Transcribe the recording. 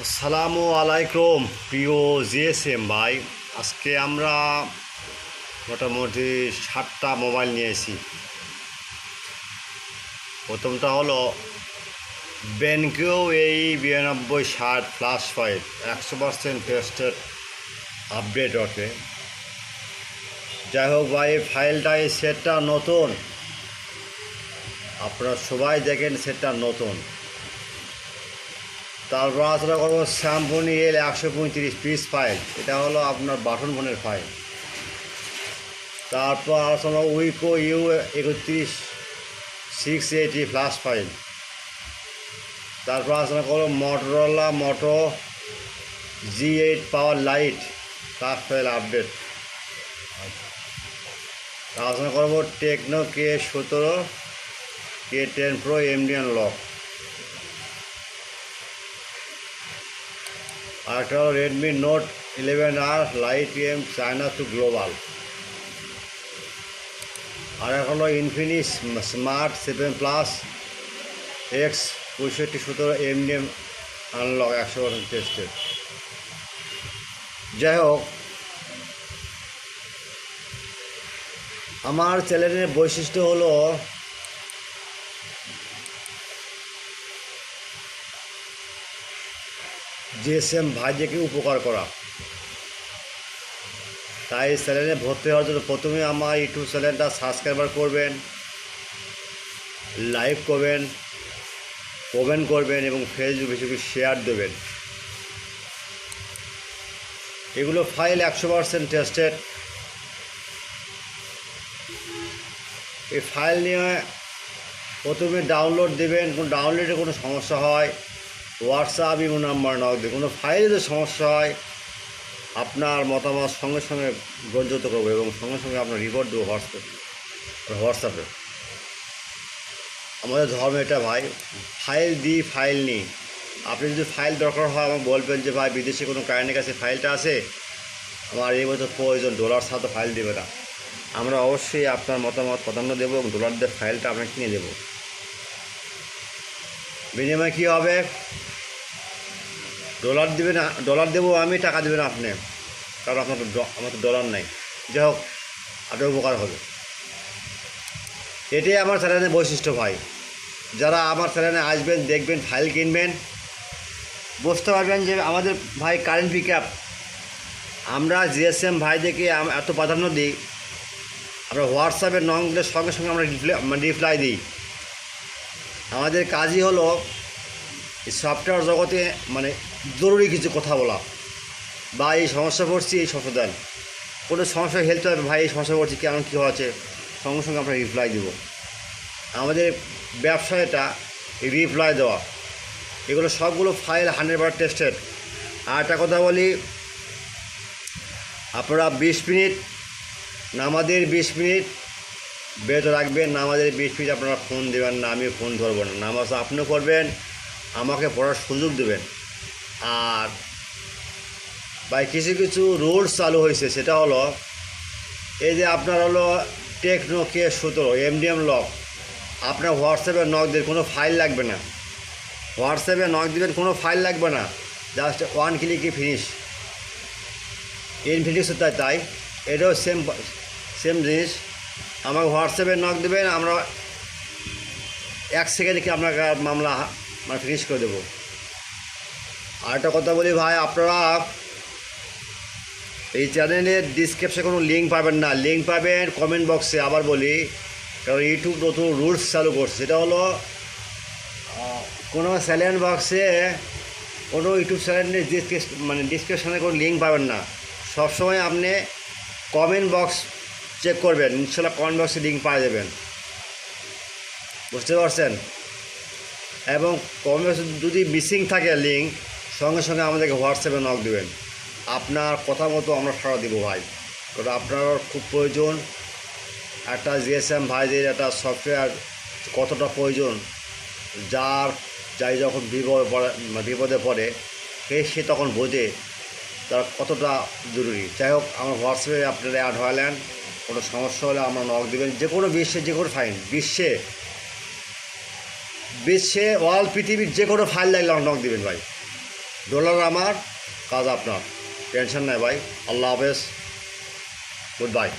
আসসালামু আলাইকুম প্রিয় জিএসএম ভাই। আজকে আমরা মোটামুটি 7টা মোবাইল নিয়ে এসেছি। প্রথমটা হলো বেনকিউ এই 9260 প্লাস 5 100% টেস্টেড আপডেট ওঠে। যাই হোক ভাই, ফাইলটা এই সেটটা নতুন, আপনারা সবাই দেখেন সেটটা নতুন। তারপর আলোচনা করবো স্যামসুনি এল 135 পিস ফাইল, এটা হলো আপনার বাটন ফোনের ফাইল। তারপর আলোচনা উইকো ইউ 31 680 প্লাস ফাইল। তারপর আলোচনা করবো মোটরোলা মোটো G8 পাওয়ার লাইট প্লাস ফাইল আপডেট। আলোচনা করবো techno K17 K10 pro MDN lock. আরেকটা হলো Redmi Note 11R lightcm China to global. আর এক হলো Infinix smart 7 plus X 6517 MDM unlock 100% tested. যাই হোক, আমার চ্যানেলের বৈশিষ্ট্য হলো জিএসএম ভাইদেরকে উপকার করা। তাই চ্যানেলে ভর্তি হওয়ার জন্য প্রথমে আমার ইউটিউব চ্যানেলটা সাবস্ক্রাইবার করবেন, লাইক করবেন, কমেন্ট করবেন এবং ফেসবুকে বেশি বেশি শেয়ার দেবেন। এগুলো ফাইল 100% টেস্টেড। এই ফাইল নিয়ে প্রথমে ডাউনলোড দেবেন। কোনো ডাউনলোডে কোনো সমস্যা হয় হোয়াটসঅ্যাপ ইমো নাম্বার নক দিয়ে, কোনো ফাইলে যদি সমস্যা হয় আপনার মতামত সঙ্গে সঙ্গে গ্রহণযোগ্য করবো এবং সঙ্গে সঙ্গে আপনার রিপোর্ট দেবো হোয়াটসঅ্যাপে। আমাদের ধর্ম এটা ভাই, ফাইল দিই ফাইল নিই। আপনি যদি ফাইল দরকার হয় আমাকে বলবেন যে ভাই বিদেশে কোনো ক্লায়েন্টের কাছে ফাইলটা আছে, আমার এই বছর প্রয়োজন, ডলার সাথে ফাইল দেবে না। আমরা অবশ্যই আপনার মতামত প্রাধান্য দেবো এবং ডলার দিয়ে ফাইলটা আপনাকে কিনে দেবো। বিনিময়ে কী হবে? ডলার দেবেন, ডলার দেবো আমি, টাকা দেবেন আপনি, কারণ আপনার আমার তো ডলার নাই। যাই হোক, আপনার উপকার হবে। এটাই আমার চ্যানেলের বৈশিষ্ট্য ভাই। যারা আমার চ্যানেলে আসবেন, দেখবেন, ফাইল কিনবেন, বুঝতে পারবেন যে আমাদের ভাই কারেন্ট পিক আপ। আমরা জিএসএম ভাইদেরকে এত প্রাধান্য দিই, আমরা হোয়াটসঅ্যাপের নংগুলোর সঙ্গে সঙ্গে আমরা রিপ্লাই দিই। আমাদের কাজই হলো এই সফটওয়্যার জগতে জরুরি কিছু কথা বলা, বা এই সমস্যা পড়ছি, এই সমস্যা দেন, কোনো সমস্যা হেল্প হবে ভাই, এই সমস্যা পড়ছি, কেমন কী হচ্ছে, সঙ্গে সঙ্গে আমরা রিপ্লাই দেবো। আমাদের ব্যবসায়টা রিপ্লাই দেওয়া, এগুলো সবগুলো ফাইল 100% টেস্টেড। আর একটা কথা বলি, আপনারা 20 মিনিট নামাজের 20 মিনিট বেত রাখবেন। নামাজের 20 মিনিট আপনারা ফোন দেবেন না, আমি ফোন ধরবো না। নামাজ আপনিও করবেন, আমাকে পড়ার সুযোগ দেবেন। আর ভাই কিছু কিছু রুলস চালু হয়েছে, সেটা হলো এই যে আপনার হলো টেকনো K17 এমডিএম লক, আপনার হোয়াটসঅ্যাপে নক দেবেন, কোনো ফাইল লাগবে না। হোয়াটসঅ্যাপে নক দেবেন, কোনো ফাইল লাগবে না, জাস্ট ওয়ান ক্লিকে ফিনিশ। ইনফিনিক্সও তাই, এটাও সেম জিনিস। আমাকে হোয়াটসঅ্যাপে নক দেবেন, আমরা 1 সেকেন্ডে কি আপনাকে মামলা ফিনিশ করে দেবো। আর একটা কথা বলি ভাই, আপনারা এই চ্যানেলের ডিসক্রিপশনে কোনো লিঙ্ক পাবেন না, লিঙ্ক পাবেন কমেন্ট বক্সে। আবার বলি, কারণ ইউটিউব নতুন রুলস চালু করছে, সেটা হলো কোনো চ্যানেল বক্সে, কোনো ইউটিউব চ্যানেলের ডিসক্রিপশনে কোনো লিঙ্ক পাবেন না। সবসময় আপনি কমেন্ট বক্স চেক করবেন, ইনশাল্লাহ কমেন্ট বক্সে লিঙ্ক পাওয়া যাবেন, বুঝতে পারছেন। এবং কমেন্ট বক্সে যদি মিসিং থাকে লিঙ্ক, সঙ্গে সঙ্গে আমাদেরকে হোয়াটসঅ্যাপে নক দেবেন। আপনার কথা মতো আমরা সাড়া দেবো ভাই, কারণ আপনার খুব প্রয়োজন। একটা জিএসএম ভাইদের একটা সফটওয়্যার কতটা প্রয়োজন, যাই যখন বিপদে পড়ে সে তখন বোঝে তার কতটা জরুরি। যাই হোক, আমার হোয়াটসঅ্যাপে আপনারা অ্যাড হলেন, কোনো সমস্যা হলে আমরা নক দেবেন। যে কোনো বিশ্বে, যে কোনো ফাইল, বিশ্বে অল পৃথিবীর যে কোনো ফাইল লাগলে নক দেবেন ভাই। ডলার আমার, কাজ আপনার, টেনশন নাই ভাই। আল্লাহ হাফেজ, গুড বাই।